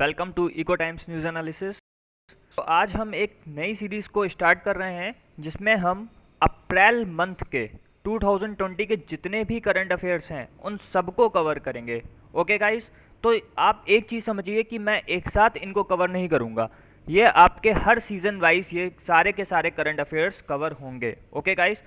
Welcome to eco times news analysis. तो आज हम एक नई सीरीज़ को स्टार्ट कर रहे हैं जिसमें हम अप्रैल मंथ के 2020 के जितने भी करंट अफेयर्स हैं उन सबको कवर करेंगे। ओके गाइस, तो आप एक चीज़ समझिए कि मैं एक साथ इनको कवर नहीं करूँगा। ये आपके हर सीज़न वाइज ये सारे के सारे करंट अफेयर्स कवर होंगे। ओके गाइस,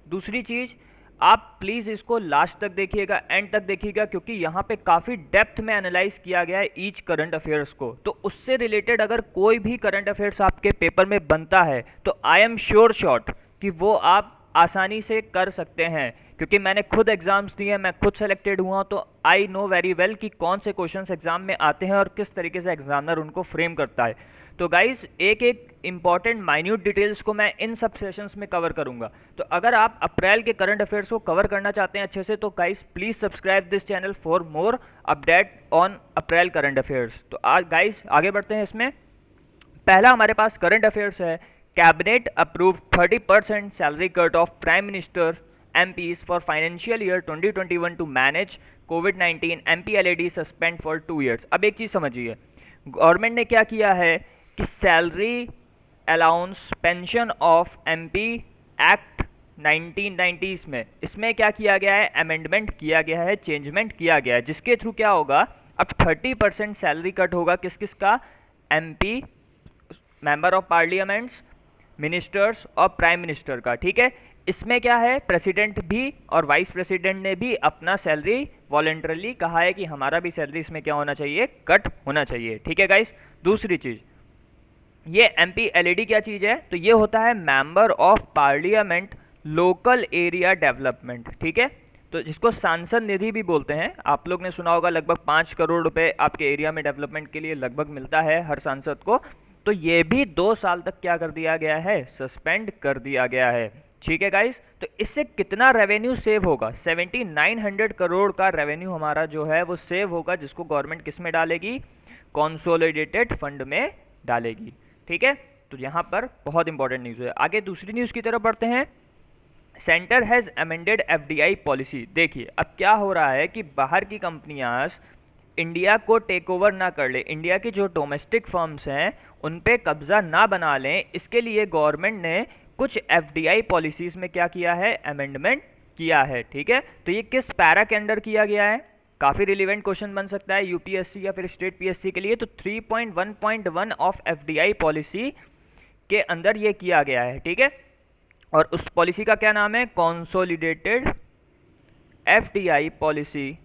दूसरी चीज़, आप प्लीज़ इसको लास्ट तक देखिएगा, एंड तक देखिएगा, क्योंकि यहाँ पे काफ़ी डेप्थ में एनालाइज किया गया है ईच करंट अफेयर्स को। तो उससे रिलेटेड अगर कोई भी करंट अफेयर्स आपके पेपर में बनता है तो आई एम श्योर शॉट कि वो आप आसानी से कर सकते हैं, क्योंकि मैंने खुद एग्जाम्स दिए, मैं खुद सेलेक्टेड हुआ, तो आई नो वेरी वेल कि कौन से क्वेश्चंस एग्जाम में आते हैं और किस तरीके से एग्जामिनर उनको फ्रेम करता है। तो गाइस, एक एक इंपॉर्टेंट माइन्यूट डिटेल्स को मैं इन सब सेशंस में कवर करूंगा। तो अगर आप अप्रैल के करंट अफेयर्स को कवर करना चाहते हैं अच्छे से, तो guys please subscribe this channel for more update on April current affairs. तो आज गाइस आगे बढ़ते हैं। इसमें पहला हमारे पास करंट अफेयर्स है, cabinet approve 30% salary cut of prime minister MPs for financial year 2021 to manage कोविड-19। MPLAD suspend for 2 years। अब एक चीज समझिए, गवर्नमेंट ने क्या किया है कि salary allowance pension of MP act 1990s में, इसमें क्या किया गया है, अमेंडमेंट किया गया है, चेंजमेंट किया गया है, जिसके थ्रू क्या होगा, अब 30% सैलरी कट होगा। किस किस का, MP, member of parliaments, ministers और प्राइम मिनिस्टर का। ठीक है, इसमें क्या है, प्रेसिडेंट भी और वाइस प्रेसिडेंट ने भी अपना सैलरी वॉलेंटरली कहा है कि हमारा भी सैलरी इसमें क्या होना चाहिए, कट होना चाहिए। ठीक है गाइस, दूसरी चीज, ये MPLAD क्या चीज है, तो ये होता है member of parliament local area development. ठीक है, तो जिसको सांसद निधि भी बोलते हैं, आप लोग ने सुना होगा, लगभग 5 करोड़ रुपए आपके एरिया में डेवलपमेंट के लिए लगभग मिलता है हर सांसद को। तो ये भी 2 साल तक क्या कर दिया गया है, सस्पेंड कर दिया गया है। ठीक है गाइस, तो इससे कितना रेवेन्यू सेव होगा, 7900 करोड़ का रेवेन्यू हमारा जो है वो सेव होगा, जिसको गवर्नमेंट किस में डालेगी, कॉन्सोलिडेटेड फंड में डालेगी। ठीक है, तो यहां पर बहुत इंपॉर्टेंट न्यूज है। आगे दूसरी न्यूज की तरफ बढ़ते हैं। Centre has amended FDI policy. देखिए अब क्या हो रहा है कि बाहर की कंपनियां इंडिया को टेक ओवर ना कर ले, इंडिया की जो डोमेस्टिक फर्म्स हैं उन पे कब्जा ना बना लें, इसके लिए गवर्नमेंट ने कुछ FDI पॉलिसीज में क्या किया है, अमेंडमेंट किया है। ठीक है, तो ये किस पैरा के अंडर किया गया है, काफी रिलेवेंट क्वेश्चन बन सकता है UPSC या फिर स्टेट PSC के लिए। तो 3.1.1 ऑफ FDI पॉलिसी के अंदर ये किया गया है। ठीक है, और उस पॉलिसी का क्या नाम है, कॉन्सोलिडेटेड FDI पॉलिसी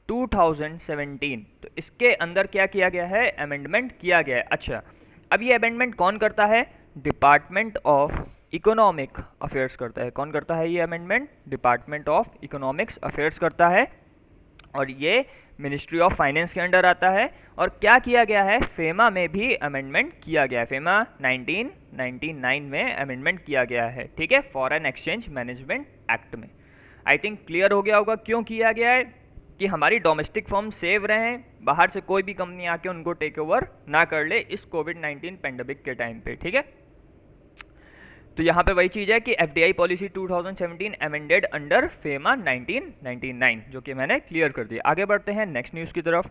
2017। तो इसके अंदर क्या किया गया है, अमेंडमेंट किया गया है। अच्छा, अब ये अमेंडमेंट कौन करता है, डिपार्टमेंट ऑफ इकोनॉमिक अफेयर्स करता है। कौन करता है ये amendment, department of economics affairs करता है, और ये मिनिस्ट्री ऑफ फाइनेंस के अंडर आता है। और क्या किया गया है, फेमा में भी अमेंडमेंट किया गया है, फेमा 1999 में अमेंडमेंट किया गया है। ठीक है, फॉरेन एक्सचेंज मैनेजमेंट एक्ट में। आई थिंक क्लियर हो गया होगा क्यों किया गया है, कि हमारी डोमेस्टिक फर्म सेव रहें, बाहर से कोई भी कंपनी आके उनको टेक ओवर ना कर ले इस कोविड-19 पेंडेमिक के टाइम पे। ठीक है, तो यहाँ पे वही चीज है कि FDI policy 2017 amended under FEMA 1999, जो कि मैंने क्लियर कर दिया। आगे बढ़ते हैं नेक्स्ट न्यूज की तरफ।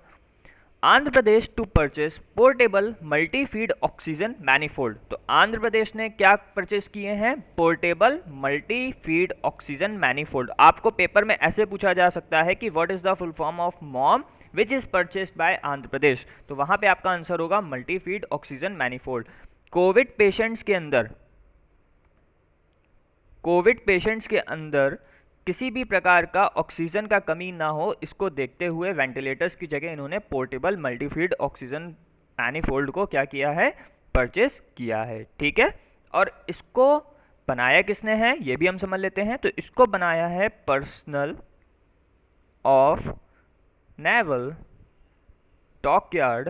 Andhra Pradesh to purchase portable multi feed oxygen manifold. तो आंध्र प्रदेश ने क्या परचेस किए हैं, portable multi feed oxygen manifold. आपको पेपर में ऐसे पूछा जा सकता है कि what is the full form of MOM which is purchased by Andhra Pradesh, तो वहां पे आपका आंसर होगा multi feed oxygen manifold. Covid patients के अंदर, कोविड पेशेंट्स के अंदर किसी भी प्रकार का ऑक्सीजन का कमी ना हो, इसको देखते हुए वेंटिलेटर्स की जगह इन्होंने पोर्टेबल मल्टीफीड ऑक्सीजन मैनिफोल्ड को क्या किया है, परचेस किया है। ठीक है, और इसको बनाया किसने है, ये भी हम समझ लेते हैं। तो इसको बनाया है personal of naval dockyard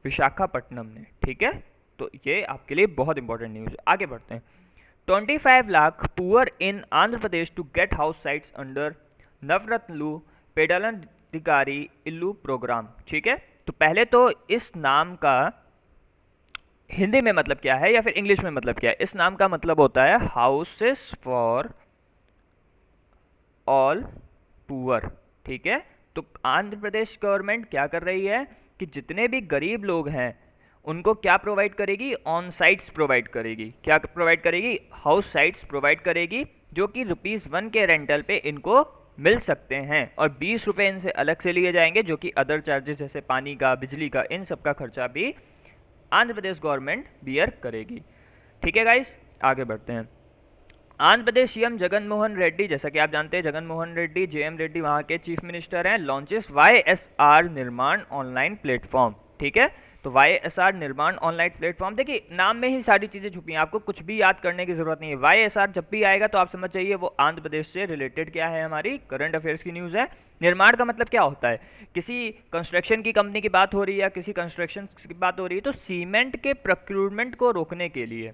Visakhapatnam ने। ठीक है, तो ये आपके लिए बहुत इंपॉर्टेंट न्यूज है। आगे बढ़ते हैं। 25 lakh poor in Andhra Pradesh to get house sites under Navaratnalu Pedalandariki Illu program. ठीक है, तो पहले तो इस नाम का हिंदी में मतलब क्या है या फिर इंग्लिश में मतलब क्या है। इस नाम का मतलब होता है हाउसेस फॉर ऑल पुअर। ठीक है, तो आंध्र प्रदेश गवर्नमेंट क्या कर रही है, कि जितने भी गरीब लोग हैं उनको क्या प्रोवाइड करेगी, ऑन साइट्स प्रोवाइड करेगी। क्या प्रोवाइड करेगी, हाउस साइट्स प्रोवाइड करेगी, जो कि ₹1 के रेंटल पे इनको मिल सकते हैं, और ₹20 इनसे अलग से लिए जाएंगे, जो कि अदर चार्जेस जैसे पानी का, बिजली का, इन सब का खर्चा भी आंध्र प्रदेश गवर्नमेंट बियर करेगी। ठीक है गाइस, आगे बढ़ते हैं। आंध्र प्रदेश सीएम जगन मोहन रेड्डी, जैसा कि आप जानते हैं जगन मोहन रेड्डी, जेएम रेड्डी वहां के चीफ मिनिस्टर हैं, लॉन्चेस वाईएसआर निर्माण ऑनलाइन प्लेटफॉर्म। ठीक है, तो वाईएसआर निर्माण ऑनलाइन प्लेटफॉर्म, देखिए नाम में ही सारी चीजें छुपी हैं, आपको कुछ भी याद करने की जरूरत नहीं है। वाईएसआर जब भी आएगा तो आप समझ जाइए वो आंध्र प्रदेश से रिलेटेड क्या है, हमारी करंट अफेयर्स की न्यूज है। निर्माण का मतलब क्या होता है, किसी कंस्ट्रक्शन की कंपनी की बात हो रही है या किसी कंस्ट्रक्शन की बात हो रही है, तो सीमेंट के प्रोक्यूरमेंट को रोकने के लिए,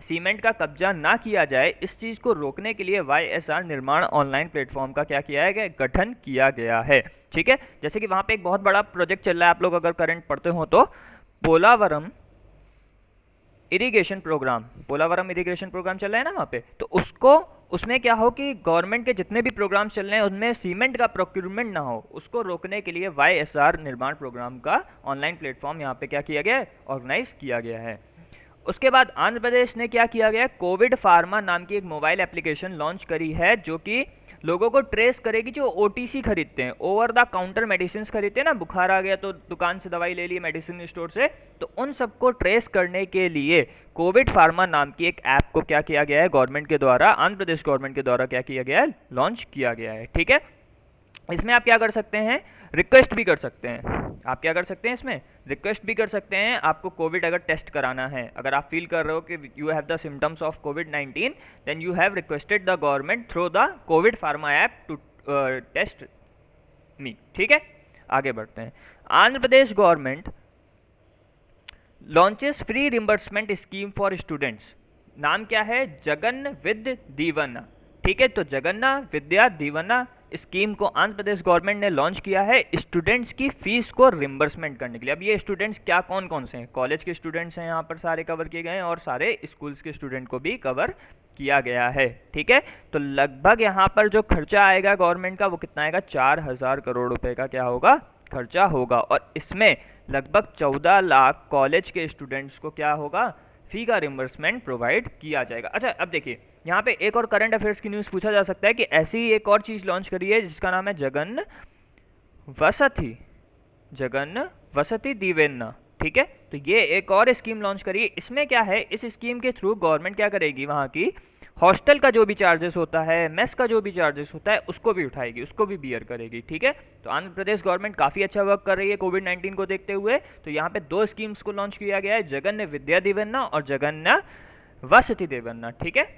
सीमेंट का कब्जा ना किया जाए, इस चीज को रोकने के लिए वाईएसआर निर्माण ऑनलाइन प्लेटफॉर्म का क्या किया है, गठन किया गया है। ठीक है, जैसे कि वहां पे एक बहुत बड़ा प्रोजेक्ट चल रहा है, आप लोग अगर करंट पढ़ते हो तो, Polavaram irrigation program, Polavaram irrigation program चल रहा है ना वहाँ पे, तो उसको, उसमें क्या हो कि गवर्नमेंट के जितने भी प्रोग्राम चल रहे हैं उनमें सीमेंट का प्रोक्यूरमेंट ना हो, उसको रोकने के लिए वाईएसआर निर्माण प्रोग्राम का ऑनलाइन प्लेटफॉर्म यहाँ पे क्या किया गया है, ऑर्गेनाइज किया गया है। उसके बाद आंध्र प्रदेश ने क्या किया गया, कोविड फार्मा नाम की एक मोबाइल एप्लीकेशन लॉन्च करी है, जो कि लोगों को ट्रेस करेगी जो ओटीसी खरीदते हैं, ओवर द काउंटर मेडिसिन खरीदते हैं ना, बुखार आ गया तो दुकान से दवाई ले ली मेडिसिन स्टोर से, तो उन सबको ट्रेस करने के लिए कोविड फार्मा नाम की एक ऐप को क्या किया गया है, गवर्नमेंट के द्वारा, आंध्र प्रदेश गवर्नमेंट के द्वारा क्या किया गया है, लॉन्च किया गया है। ठीक है, इसमें आप क्या कर सकते हैं, रिक्वेस्ट भी कर सकते हैं। आप क्या कर सकते हैं, इसमें रिक्वेस्ट भी कर सकते हैं, आपको कोविड अगर टेस्ट कराना है, अगर आप फील कर रहे हो कि you have the symptoms of कोविड-19, then you have requested the government through the covid pharma app to test me. ठीक है, आगे बढ़ते हैं। Andhra Pradesh government launches free reimbursement scheme for students. नाम क्या है, जगन विद दीवना। ठीक है, तो जगन्ना विद्या दीवना स्कीम को आंध्र प्रदेश गवर्नमेंट ने लॉन्च किया है स्टूडेंट्स की फीस को रिम्बर्समेंट करने के लिए। अब ये स्टूडेंट्स क्या, कौन कौन से हैं, कॉलेज के स्टूडेंट्स हैं यहाँ पर सारे कवर किए गए हैं, और सारे स्कूल्स के स्टूडेंट को भी कवर किया गया है। ठीक है, तो लगभग यहाँ पर जो खर्चा आएगा गवर्नमेंट का वो कितना आएगा, 4,000 करोड़ रुपए का क्या होगा, खर्चा होगा, और इसमें लगभग 14 लाख कॉलेज के स्टूडेंट्स को क्या होगा, फी का रिम्बर्समेंट प्रोवाइड किया जाएगा। अच्छा, अब देखिए यहाँ पे एक और करंट अफेयर्स की न्यूज़ पूछा जा सकता है कि ऐसी ही एक और चीज़ लॉन्च करी है जिसका नाम है जगन वसति, जगन वसति दीवेना। ठीक है, तो ये एक और स्कीम लॉन्च करी है। इसमें क्या है, इस स्कीम के थ्रू गवर्नमेंट क्या करेगी, वहाँ की हॉस्टल का जो भी चार्जेस होता है, मेस का जो भी चार्जेस होता है, उसको भी उठाएगी, उसको भी बियर करेगी। ठीक है, तो आंध्र प्रदेश गवर्नमेंट काफ़ी अच्छा वर्क कर रही है कोविड-19 को देखते हुए। तो यहाँ पे 2 स्कीम्स को लॉन्च किया गया है, जगन विद्या दीवेना और जगन वसति देवेना। ठीक है,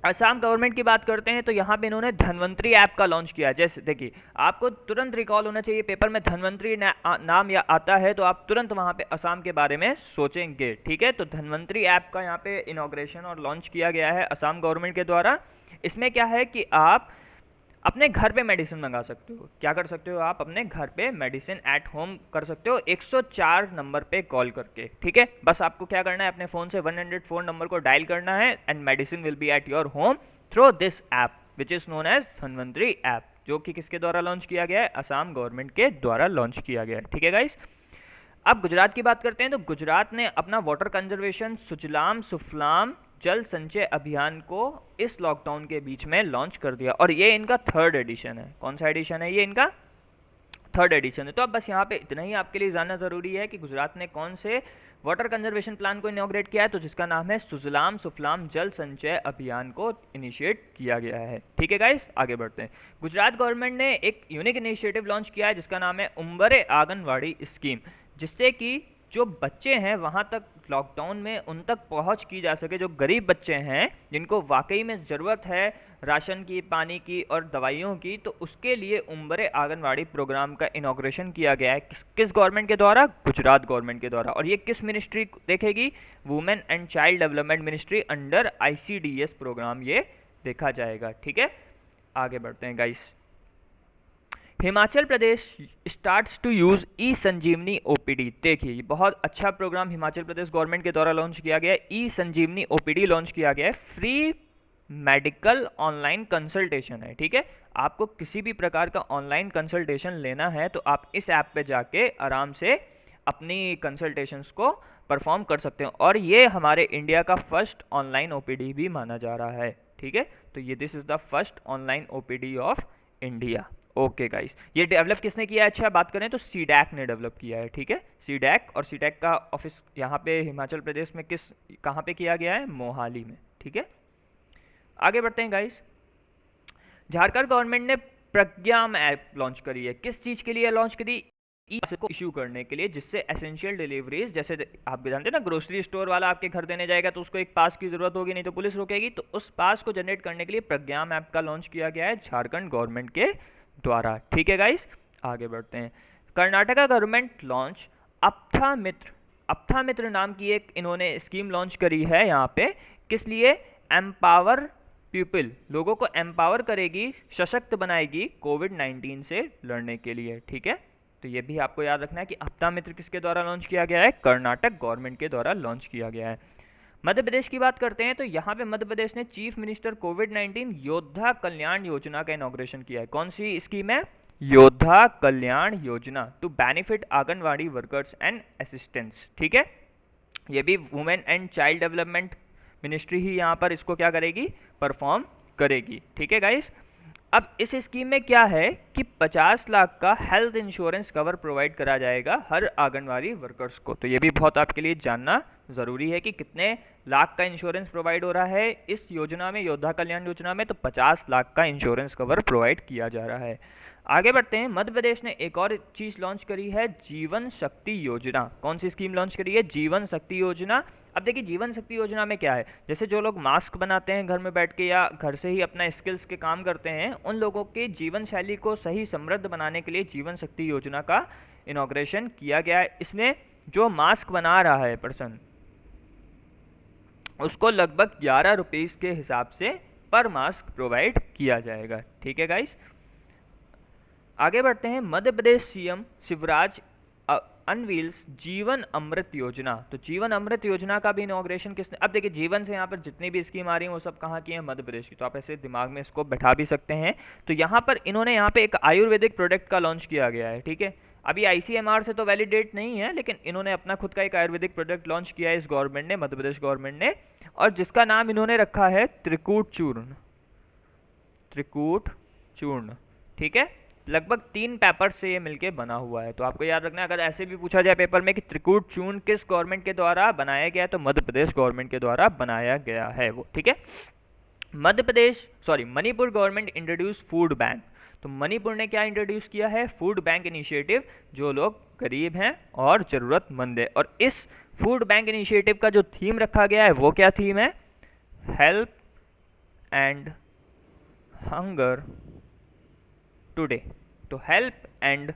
असम गवर्नमेंट की बात करते हैं तो यहाँ पे इन्होंने धनवंतरी ऐप का लॉन्च किया है। जैसे देखिए, आपको तुरंत रिकॉल होना चाहिए, पेपर में धनवंतरी नाम या आता है तो आप तुरंत वहाँ पे असम के बारे में सोचेंगे। ठीक है, तो धनवंतरी ऐप का यहाँ पे इनॉग्रेशन और लॉन्च किया गया है असम गवर्नमेंट के द्वारा। इसमें क्या है कि आप अपने घर पे मेडिसिन मंगा सकते हो। क्या कर सकते हो, आप अपने घर पे मेडिसिन एट होम कर सकते हो 104 नंबर पे कॉल करके। ठीक है, बस आपको क्या करना है, अपने फ़ोन से 104 नंबर को डायल करना है, and medicine will be at your home through this app which is known as Dhanvantari app, जो कि किसके द्वारा लॉन्च किया गया है, असम गवर्नमेंट के द्वारा लॉन्च किया गया है। ठीक है गाइस, अब गुजरात की बात करते हैं तो गुजरात ने अपना वाटर कंजर्वेशन सुजलाम सुफलाम जल संचय अभियान को इस लॉकडाउन के बीच में लॉन्च कर दिया, और ये इनका 3rd एडिशन है। कौन सा एडिशन है, ये इनका 3rd एडिशन है। तो अब बस यहाँ पे इतना ही आपके लिए जानना जरूरी है कि गुजरात ने कौन से वाटर कंजर्वेशन प्लान को इनॉग्रेट किया है, तो जिसका नाम है सुजलाम सुफलाम जल संचय अभियान को इनिशिएट किया गया है। ठीक है गाइस, आगे बढ़ते हैं। गुजरात गवर्नमेंट ने एक यूनिक इनिशिएटिव लॉन्च किया है जिसका नाम है उम्बरे आंगनवाड़ी स्कीम, जिससे कि जो बच्चे हैं वहाँ तक लॉकडाउन में उन तक पहुँच की जा सके, जो गरीब बच्चे हैं जिनको वाकई में ज़रूरत है राशन की, पानी की और दवाइयों की, तो उसके लिए उम्बरे आंगनवाड़ी प्रोग्राम का इनॉग्रेशन किया गया है। किस गवर्नमेंट के द्वारा, गुजरात गवर्नमेंट के द्वारा। और ये किस मिनिस्ट्री देखेगी, women and child development ministry under ICDS program ये देखा जाएगा। ठीक है, आगे बढ़ते हैं guys. Himachal Pradesh starts to use E Sanjeevani OPD। देखिए, ये बहुत अच्छा प्रोग्राम हिमाचल प्रदेश गवर्नमेंट के द्वारा लॉन्च किया गया है। ई संजीवनी OPD लॉन्च किया गया है, फ्री मेडिकल ऑनलाइन कंसल्टेशन है, ठीक है। आपको किसी भी प्रकार का ऑनलाइन कंसल्टेशन लेना है तो आप इस ऐप पे जाके आराम से अपनी कंसल्टेशंस को परफॉर्म कर सकते हो, और ये हमारे इंडिया का फर्स्ट ऑनलाइन ओपीडी भी माना जा रहा है, ठीक है। तो ये this is the first online OPD of India. Okay guys, ये डेवलप किसने किया है? अच्छा, बात करें तो सीडैक ने डेवलप किया है, ठीक है। सीडैक, और सीडैक का ऑफिस यहाँ पे हिमाचल प्रदेश में कहाँ पे किया गया है? मोहाली में, ठीक है। आगे बढ़ते हैं गाइस। झारखंड गवर्नमेंट ने प्रज्ञाम ऐप लॉन्च करी है। किस चीज के लिए लॉन्च करी? ई को इशू करने के लिए, जिससे एसेंशियल डिलीवरीज, जैसे आप जानते हैं ना, ग्रोसरी स्टोर वाला आपके घर देने जाएगा तो उसको एक पास की जरूरत होगी, नहीं तो पुलिस रोकेगी। तो उस पास को जनरेट करने के लिए प्रज्ञाम ऐप का लॉन्च किया गया है झारखंड गवर्नमेंट के द्वारा, ठीक है गाइस। आगे बढ़ते हैं। कर्नाटका गवर्नमेंट लॉन्च अप्था मित्र। अप्था मित्र नाम की एक इन्होंने स्कीम लॉन्च करी है यहाँ पे। किस लिए? एम्पावर पीपल, लोगों को एम्पावर करेगी, सशक्त बनाएगी कोविड-19 से लड़ने के लिए, ठीक है। तो ये भी आपको याद रखना है कि अप्ता मित्र किसके द्वारा लॉन्च किया गया है? कर्नाटक गवर्नमेंट के द्वारा लॉन्च किया गया है। मध्य प्रदेश की बात करते हैं तो यहाँ पे मध्य प्रदेश ने चीफ मिनिस्टर कोविड-19 योद्धा कल्याण योजना का इनॉग्रेशन किया है। कौन सी स्कीम है? Yoddha Kalyan Yojana, to benefit anganwadi workers and assistants, ठीक है। ये भी women and child development ministry ही यहाँ पर इसको क्या करेगी? परफॉर्म करेगी, ठीक है गाइस। अब इस स्कीम में क्या है कि 50 लाख का हेल्थ इंश्योरेंस कवर प्रोवाइड करा जाएगा हर आंगनवाड़ी वर्कर्स को। तो ये भी बहुत आपके लिए जानना जरूरी है कि कितने लाख का इंश्योरेंस प्रोवाइड हो रहा है इस योजना में, योद्धा कल्याण योजना में। तो 50 लाख का इंश्योरेंस कवर प्रोवाइड किया जा रहा है। आगे बढ़ते हैं। मध्य प्रदेश ने एक और चीज लॉन्च करी है, जीवन शक्ति योजना। कौन सी स्कीम लॉन्च करी है? जीवन शक्ति योजना। अब देखिए, जीवन शक्ति योजना में क्या है, जैसे जो लोग मास्क बनाते हैं घर में बैठ के या घर से ही अपना स्किल्स के काम करते हैं, उन लोगों के जीवन शैली को सही समृद्ध बनाने के लिए जीवन शक्ति योजना का इनॉग्रेशन किया गया है। इसमें जो मास्क बना रहा है पर्सन, उसको लगभग 11 रुपीज के हिसाब से पर मास्क प्रोवाइड किया जाएगा, ठीक है गाइस। आगे बढ़ते हैं। मध्य प्रदेश सीएम शिवराज अनवील्स जीवन अमृत योजना। तो जीवन अमृत योजना का भी इनॉग्रेशन किसने? अब देखिए, जीवन से यहाँ पर जितनी भी स्कीम आ रही है वो सब कहाँ की है? मध्य प्रदेश की। तो आप ऐसे दिमाग में इसको बैठा भी सकते हैं। तो यहाँ पर इन्होंने यहाँ पे एक आयुर्वेदिक प्रोडक्ट का लॉन्च किया गया है, ठीक है। अभी आईसीएमआर से तो वैलिडेट नहीं है, लेकिन इन्होंने अपना खुद का एक आयुर्वेदिक प्रोडक्ट लॉन्च किया है इस गवर्नमेंट ने, मध्य प्रदेश गवर्नमेंट ने, और जिसका नाम इन्होंने रखा है त्रिकूट चूर्ण। त्रिकूट चूर्ण, ठीक है। लगभग 3 पेपर से ये मिलके बना हुआ है। तो आपको याद रखना है, अगर ऐसे भी पूछा जाए पेपर में कि त्रिकूट चूर्ण किस गवर्नमेंट के द्वारा बनाया गया है, तो मध्य प्रदेश गवर्नमेंट के द्वारा बनाया गया है वो, ठीक है। Manipur government introduce food bank. तो मणिपुर ने क्या इंट्रोड्यूस किया है? फूड बैंक इनिशिएटिव, जो लोग गरीब हैं और जरूरतमंद है। और इस फूड बैंक इनिशिएटिव का जो थीम रखा गया है वो क्या थीम है? Help end hunger today. तो help end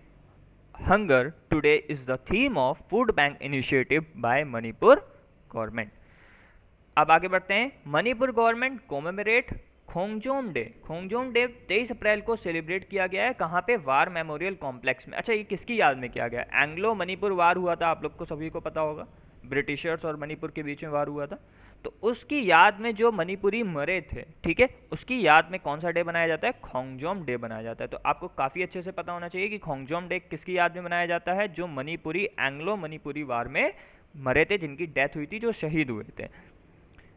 hunger today is the theme of food bank initiative by Manipur government. अब आगे बढ़ते हैं। Manipur government commemorate Khongjom day. Khongjom day 23 अप्रैल को सेलिब्रेट किया गया है। कहाँ पे? वार मेमोरियल कॉम्प्लेक्स में। अच्छा, ये किसकी याद में किया गया? एंग्लो मणिपुर वार हुआ था, आप लोग को सभी को पता होगा, ब्रिटिशर्स और मणिपुर के बीच में वार हुआ था। तो उसकी याद में जो मणिपुरी मरे थे, ठीक है, उसकी याद में कौन सा डे बनाया जाता है? खोंगजोम डे बनाया जाता है। तो आपको काफी अच्छे से पता होना चाहिए कि खोंगजोम डे किसकी याद में बनाया जाता है? जो मणिपुरी एंग्लो मणिपुरी वार में मरे थे, जिनकी डेथ हुई थी, जो शहीद हुए थे।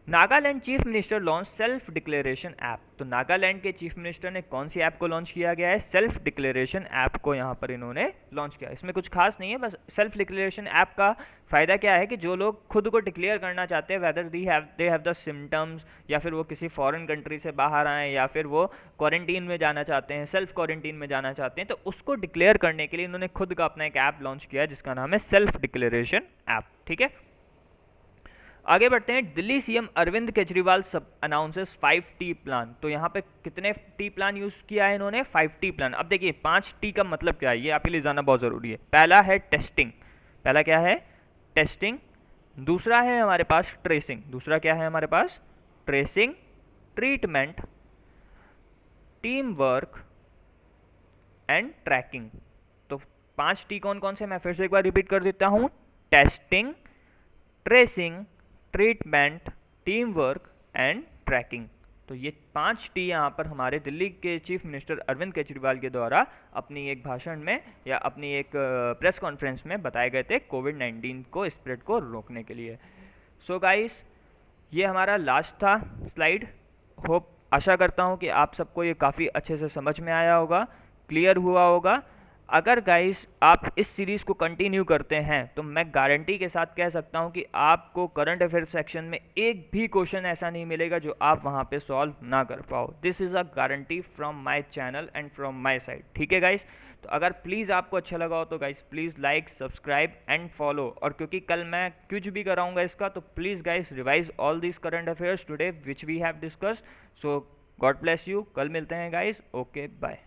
Nagaland chief minister launch self declaration app. तो नागालैंड के चीफ मिनिस्टर ने कौन सी ऐप को लॉन्च किया गया है? सेल्फ डिक्लेरेशन ऐप को यहाँ पर इन्होंने लॉन्च किया। इसमें कुछ खास नहीं है, बस सेल्फ डिक्लेरेशन ऐप का फायदा क्या है कि जो लोग खुद को डिक्लेयर करना चाहते हैं, whether they have the symptoms, या फिर वो किसी फॉरेन कंट्री से बाहर आए, या फिर वो क्वारंटीन में जाना चाहते हैं, सेल्फ क्वारंटीन में जाना चाहते हैं, तो उसको डिक्लेयर करने के लिए इन्होंने खुद का अपना एक ऐप लॉन्च किया है जिसका नाम है सेल्फ डिक्लेरेशन ऐप, ठीक है। आगे बढ़ते हैं। दिल्ली सीएम अरविंद केजरीवाल सब अनाउंसेस 5T प्लान। तो यहाँ पे कितने टी प्लान यूज किया है इन्होंने? 5T plan. अब देखिए, 5T का मतलब क्या है, ये आपके लिए जानना बहुत जरूरी है। पहला है टेस्टिंग। पहला क्या है? टेस्टिंग। दूसरा है हमारे पास ट्रेसिंग। दूसरा क्या है हमारे पास? Tracing, treatment, team work and tracking. तो 5T कौन कौन से? मैं फिर से एक बार रिपीट कर देता हूं। Testing, tracing, treatment, team work and tracking. तो ये 5 टी यहाँ पर हमारे दिल्ली के चीफ मिनिस्टर अरविंद केजरीवाल के द्वारा अपनी एक भाषण में या अपनी एक प्रेस कॉन्फ्रेंस में बताए गए थे कोविड-19 को स्प्रेड को रोकने के लिए। सो गाइस, ये हमारा लास्ट था स्लाइड। होप आशा करता हूँ कि आप सबको ये काफ़ी अच्छे से समझ में आया होगा, क्लियर हुआ होगा। अगर गाइस आप इस सीरीज़ को कंटिन्यू करते हैं तो मैं गारंटी के साथ कह सकता हूँ कि आपको करंट अफेयर सेक्शन में एक भी क्वेश्चन ऐसा नहीं मिलेगा जो आप वहाँ पे सॉल्व ना कर पाओ। This is a guarantee from my channel and from my side. ठीक है गाइस, तो अगर प्लीज़ आपको अच्छा लगा हो तो guys please like, subscribe and follow. और क्योंकि कल मैं कुछ भी कराऊंगा इसका, तो please guys revise all this current affairs today which we have discussed. So God bless you. कल मिलते हैं गाइस। Okay bye.